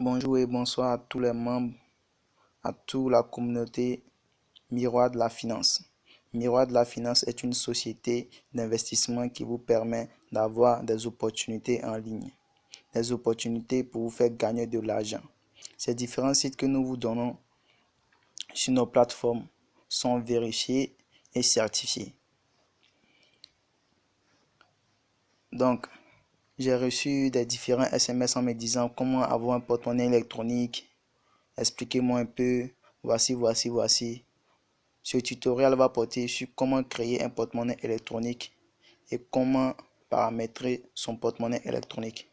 Bonjour et bonsoir à tous les membres, à toute la communauté Miroir de la Finance. Miroir de la Finance est une société d'investissement qui vous permet d'avoir des opportunités en ligne, des opportunités pour vous faire gagner de l'argent. Ces différents sites que nous vous donnons sur nos plateformes sont vérifiés et certifiés. Donc, j'ai reçu des différents SMS en me disant comment avoir un porte-monnaie électronique. Expliquez-moi un peu. Voici. Ce tutoriel va porter sur comment créer un porte-monnaie électronique et comment paramétrer son porte-monnaie électronique.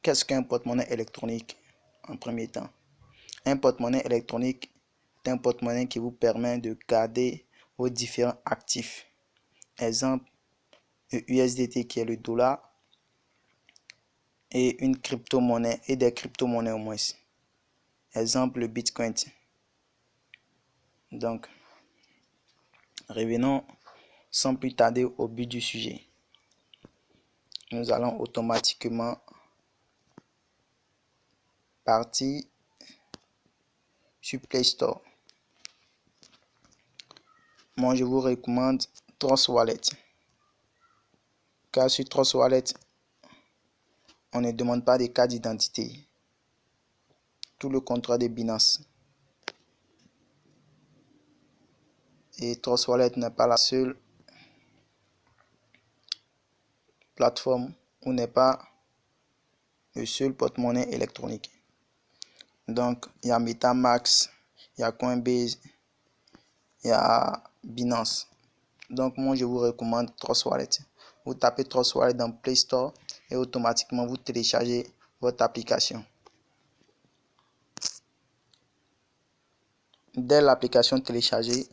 Qu'est-ce qu'un porte-monnaie électronique en premier temps? Un porte-monnaie électronique est un porte-monnaie qui vous permet de garder vos différents actifs. Exemple, le USDT qui est le dollar et une crypto-monnaie et des crypto-monnaies au moins. Exemple, le Bitcoin. Donc, revenons sans plus tarder au but du sujet. Nous allons automatiquement partir sur Play Store. Moi, je vous recommande Trust Wallet. Car sur Trust Wallet, on ne demande pas de carte d'identité. Tout le contrat de Binance. Et Trust Wallet n'est pas la seule plateforme ou n'est pas le seul porte-monnaie électronique. Donc, il y a MetaMask, il y a Coinbase, il y a Binance. Donc, moi, je vous recommande Trust Wallet. Vous tapez Trust Wallet dans Play Store et automatiquement, vous téléchargez votre application. Dès l'application téléchargée,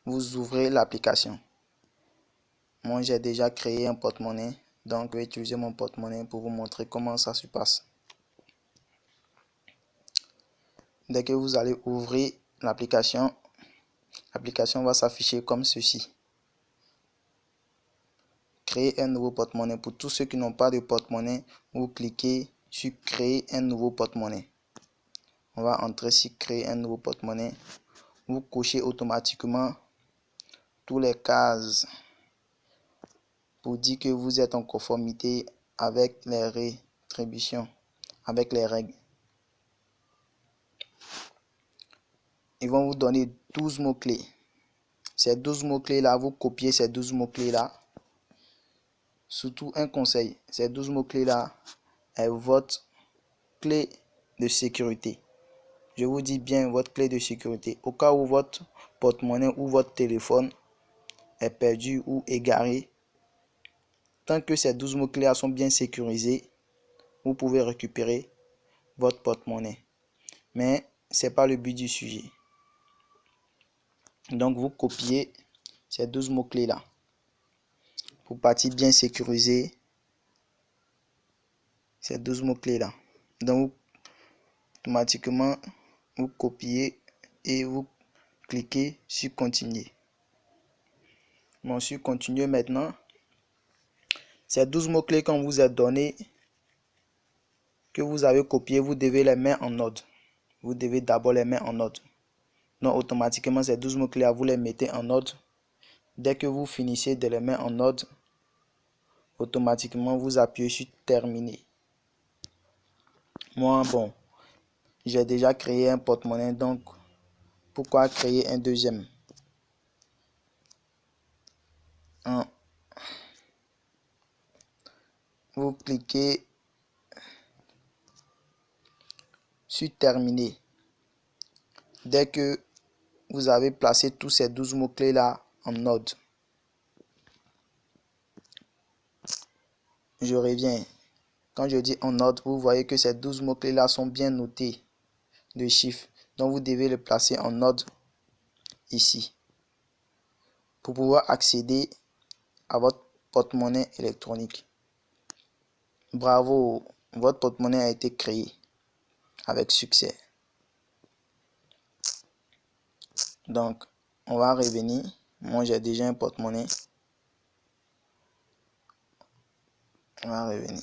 vous ouvrez l'application. Moi, j'ai déjà créé un porte-monnaie. Donc, je vais utiliser mon porte-monnaie pour vous montrer comment ça se passe. Dès que vous allez ouvrir l'application va s'afficher comme ceci. Créer un nouveau porte-monnaie. Pour tous ceux qui n'ont pas de porte-monnaie, vous cliquez sur créer un nouveau porte-monnaie. On va entrer sur créer un nouveau porte-monnaie. Vous cochez automatiquement toutes les cases pour dire que vous êtes en conformité avec les rétributions, avec les règles. Ils vont vous donner 12 mots-clés. Ces 12 mots-clés-là, vous copiez ces 12 mots-clés-là. Surtout un conseil, ces 12 mots-clés-là est votre clé de sécurité. Je vous dis bien votre clé de sécurité. Au cas où votre porte-monnaie ou votre téléphone est perdu ou égaré, tant que ces 12 mots-clés sont bien sécurisés, vous pouvez récupérer votre porte-monnaie. Mais ce n'est pas le but du sujet. Donc, vous copiez ces 12 mots-clés-là pour partir bien sécuriser ces 12 mots-clés-là. Donc, automatiquement, vous copiez et vous cliquez sur continuer. Bon, sur continuer maintenant. Ces 12 mots-clés qu'on vous a donnés, que vous avez copiés, vous devez les mettre en ordre. Vous devez d'abord les mettre en ordre. Donc, automatiquement, ces 12 mots-clés, vous les mettez en ordre. Dès que vous finissez de les mettre en ordre, automatiquement, vous appuyez sur terminer. Moi, bon, j'ai déjà créé un porte-monnaie, donc pourquoi créer un deuxième? Vous cliquez sur terminer. Dès que vous avez placé tous ces 12 mots-clés là en ordre, je reviens. Quand je dis en ordre, vous voyez que ces 12 mots-clés là sont bien notés de chiffres. Donc vous devez les placer en ordre ici pour pouvoir accéder à votre porte-monnaie électronique. Bravo, votre porte-monnaie a été créée avec succès. Donc, on va revenir. Moi, j'ai déjà un porte-monnaie. On va revenir.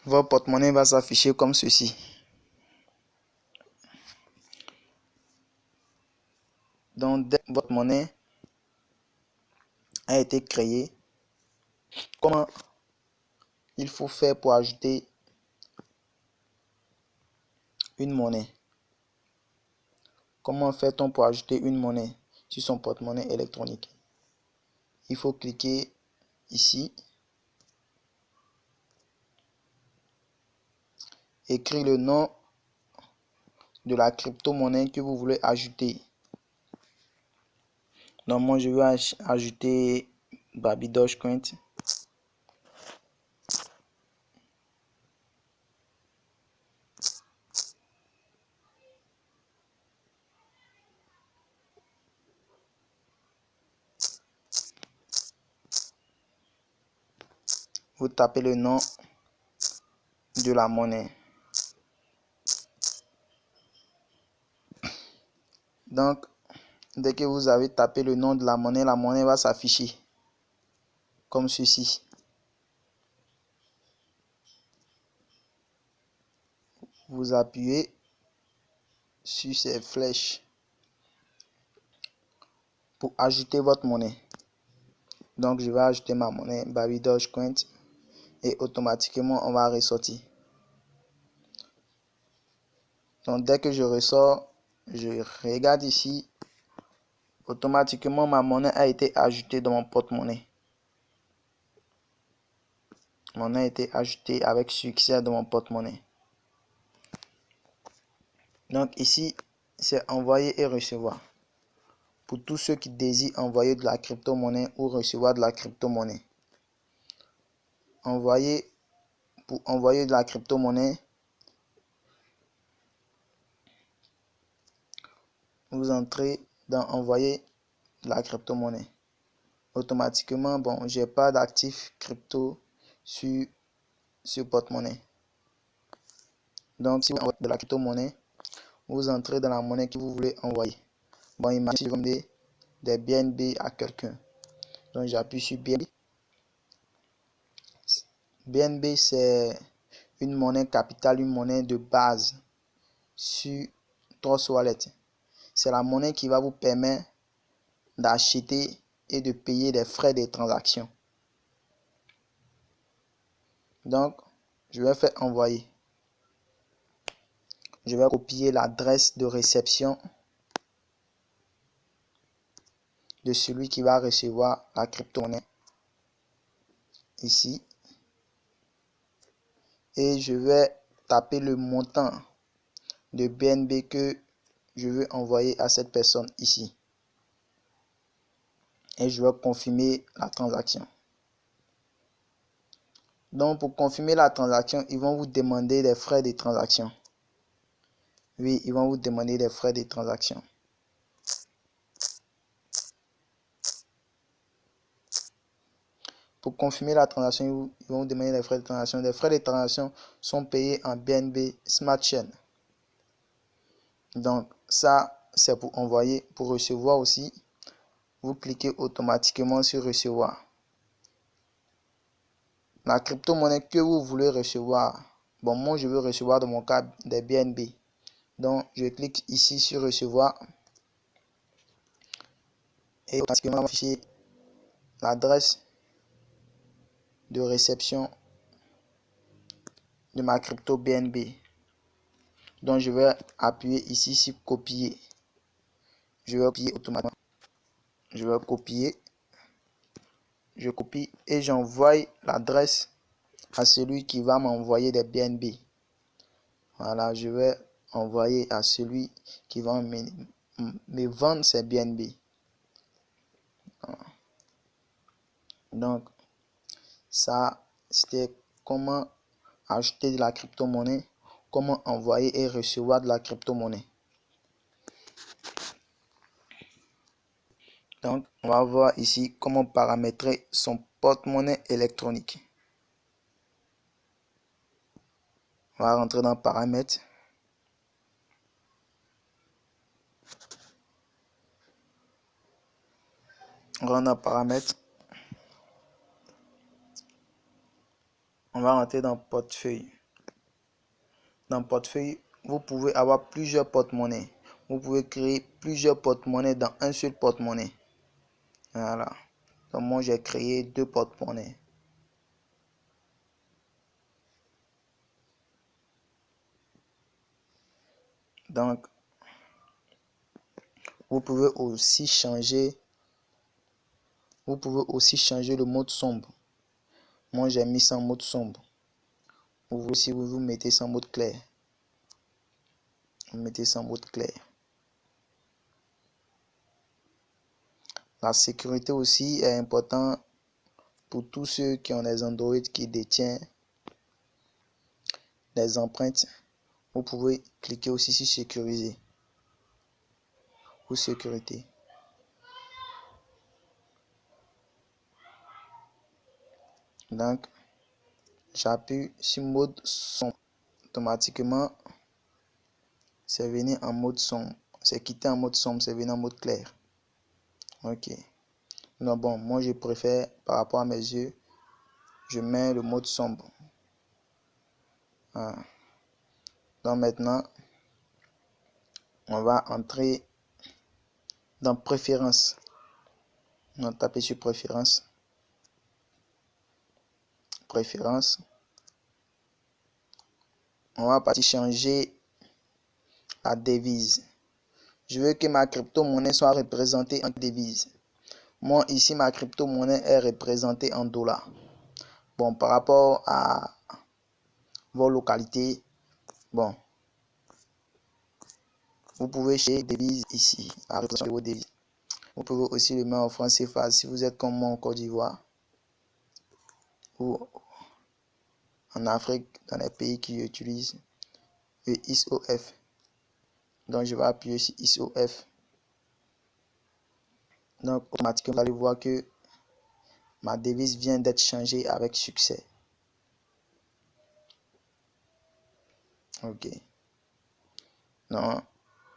votre porte-monnaie va s'afficher comme ceci. Donc, dès que votre monnaie a été créée, comment il faut faire pour ajouter une monnaie? Comment fait-on pour ajouter une monnaie sur son porte-monnaie électronique? Il faut cliquer ici, écrire le nom de la crypto-monnaie que vous voulez ajouter. Donc moi je vais ajouter Baby Dogecoin. Vous tapez le nom de la monnaie. Donc dès que vous avez tapé le nom de la monnaie va s'afficher comme ceci. Vous appuyez sur ces flèches pour ajouter votre monnaie. Donc je vais ajouter ma monnaie Baby Dogecoin et automatiquement on va ressortir. Donc dès que je ressors, je regarde ici, automatiquement ma monnaie a été ajoutée dans mon porte-monnaie. Mon monnaie a été ajoutée avec succès dans mon porte-monnaie. Donc ici, c'est envoyer et recevoir. Pour tous ceux qui désirent envoyer de la crypto-monnaie ou recevoir de la crypto-monnaie. Pour envoyer de la crypto-monnaie, vous entrez dans envoyer de la crypto-monnaie. Automatiquement, bon, j'ai pas d'actifs crypto sur ce porte-monnaie. Donc, si vous envoyez de la crypto-monnaie, vous entrez dans la monnaie que vous voulez envoyer. Bon, imaginez comme des BNB à quelqu'un. Donc, j'appuie sur BNB. BNB, c'est une monnaie capitale, une monnaie de base sur Trust Wallet. C'est la monnaie qui va vous permettre d'acheter et de payer les frais des transactions. Donc, je vais faire envoyer. Je vais copier l'adresse de réception de celui qui va recevoir la crypto-monnaie ici. Et je vais taper le montant de BNB que je veux envoyer à cette personne ici. Et je vais confirmer la transaction. Donc, pour confirmer la transaction, ils vont vous demander des frais de transaction. Oui, ils vont vous demander des frais de transaction. Pour confirmer la transaction, ils vont vous demander des frais de transaction. Les frais de transaction sont payés en BNB Smart Chain. Donc, ça, c'est pour envoyer. Pour recevoir aussi, vous cliquez automatiquement sur recevoir. La crypto-monnaie que vous voulez recevoir. Bon, moi, je veux recevoir dans mon cas des BNB. Donc, je clique ici sur recevoir. Et automatiquement, afficher l'adresse de réception de ma crypto BNB. Donc, je vais appuyer ici sur copier. Je vais copier automatiquement. Je vais copier. Je copie et j'envoie l'adresse à celui qui va m'envoyer des BNB. Voilà, je vais envoyer à celui qui va me vendre ses BNB. Donc, ça, c'était comment acheter de la crypto-monnaie, comment envoyer et recevoir de la crypto-monnaie. Donc, on va voir ici comment paramétrer son porte-monnaie électronique. On va rentrer dans paramètres. On rentre dans paramètres. On va rentrer dans portefeuille. Dans portefeuille, vous pouvez avoir plusieurs porte-monnaies. Vous pouvez créer plusieurs porte-monnaies dans un seul porte-monnaie. Voilà. Donc moi j'ai créé 2 porte-monnaies. Donc vous pouvez aussi changer le mode sombre. Moi j'ai mis ça en mode sombre. Ou si vous mettez ça en mode clair. Vous mettez ça en mode clair. La sécurité aussi est importante pour tous ceux qui ont des Android qui détiennent des empreintes. Vous pouvez cliquer aussi sur sécuriser ou sécurité. Donc j'appuie sur mode sombre. Automatiquement c'est venu en mode sombre. C'est quitté en mode sombre, c'est venu en mode clair. Ok. Non, bon, moi je préfère par rapport à mes yeux, je mets le mode sombre. Voilà. Donc maintenant, on va entrer dans préférences. On va taper sur préférences. Préférences. On va partir changer la devise. Je veux que ma crypto-monnaie soit représentée en devise. Moi ici, ma crypto-monnaie est représentée en dollars. Bon, par rapport à vos localités, bon, vous pouvez chercher devises ici, la représentation de vos devises. Vous pouvez aussi le mettre en franc CFA si vous êtes comme moi en Côte d'Ivoire ou en Afrique, dans les pays qui utilisent le ISOF. Donc je vais appuyer sur ISOF. Donc automatiquement vous allez voir que ma devise vient d'être changée avec succès. Ok. Donc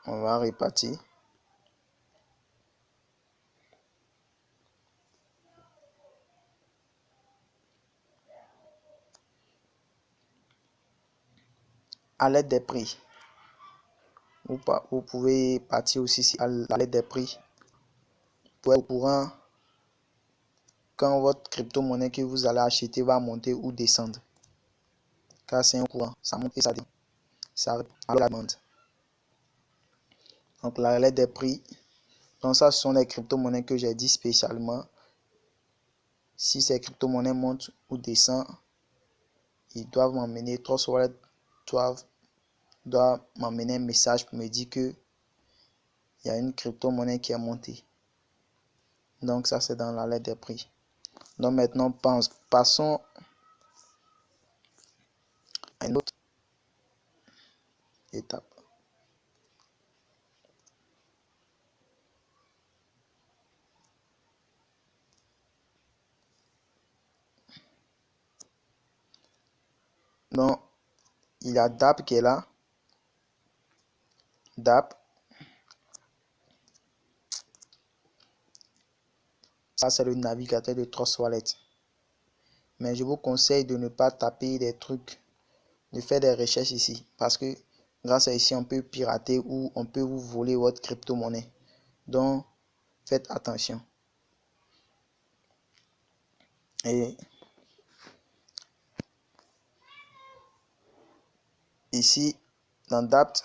on va repartir. À l'aide des prix. Vous pouvez partir aussi à l'aide des prix pour être au courant quand votre crypto-monnaie que vous allez acheter va monter ou descendre. Car c'est un courant, ça monte et ça descend. Ça à la demande. Donc la relève des prix. Donc ça, ce sont les crypto-monnaies que j'ai dit spécialement. Si ces crypto-monnaies montent ou descendent, ils doivent m'emmener, Trust Wallet doivent m'emmener un message pour me dire que il y a une crypto-monnaie qui est montée. Donc ça, c'est dans la lettre des prix. Donc maintenant, passons à une autre étape. Donc, il y a DApp qui est là. DApp. Ça, c'est le navigateur de Trust Wallet. Mais je vous conseille de ne pas taper des trucs, de faire des recherches ici. Parce que grâce à ici, on peut pirater ou on peut vous voler votre crypto-monnaie. Donc, faites attention. Et ici, dans DApp,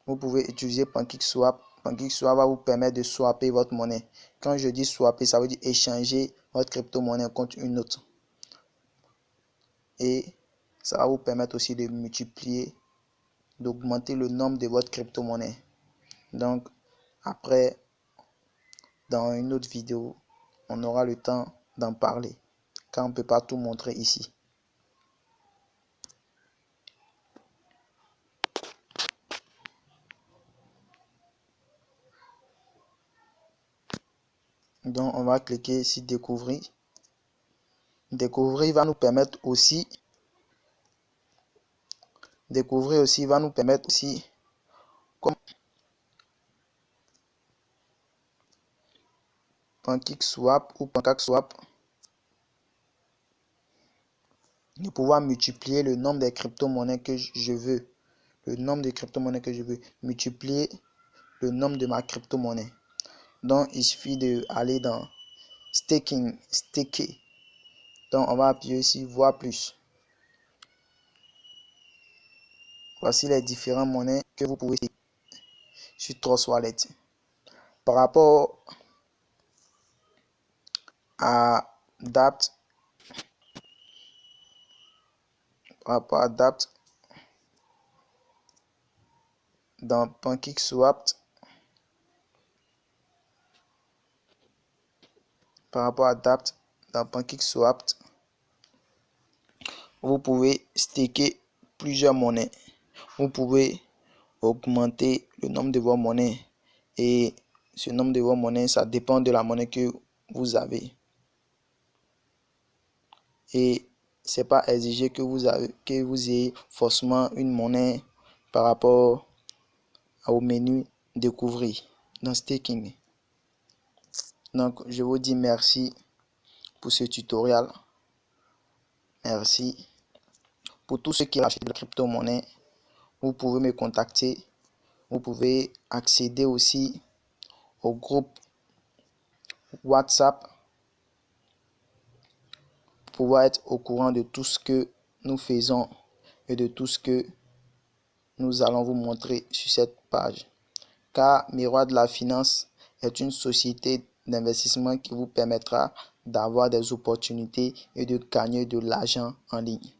vous pouvez utiliser PancakeSwap. PancakeSwap va vous permettre de swapper votre monnaie. Quand je dis swapper, ça veut dire échanger votre crypto-monnaie contre une autre. Et ça va vous permettre aussi de multiplier, d'augmenter le nombre de votre crypto-monnaie. Donc, après, dans une autre vidéo, on aura le temps d'en parler, car on ne peut pas tout montrer ici. Donc, on va cliquer sur découvrir. Découvrir va nous permettre aussi comme PancakeSwap ou PancakeSwap pouvoir multiplier le nombre de crypto-monnaies que je veux. Le nombre de crypto-monnaies que je veux. Multiplier le nombre de ma crypto-monnaie. Donc, il suffit d'aller dans staking, staker. Donc, on va appuyer ici, voir plus. Voici les différentes monnaies que vous pouvez staker sur Trust Wallet. Par rapport à DAPT, dans PancakeSwap, vous pouvez staker plusieurs monnaies. Vous pouvez augmenter le nombre de vos monnaies. Et ce nombre de vos monnaies, ça dépend de la monnaie que vous avez. Et c'est pas exigé que vous ayez forcément une monnaie par rapport au menu découvrir dans staking. Donc, je vous dis merci pour ce tutoriel. Merci. Pour tous ceux qui achètent de la crypto-monnaie, vous pouvez me contacter. Vous pouvez accéder aussi au groupe WhatsApp pour pouvoir être au courant de tout ce que nous faisons et de tout ce que nous allons vous montrer sur cette page. Car Miroir de la Finance est une société d'investissement qui vous permettra d'avoir des opportunités et de gagner de l'argent en ligne.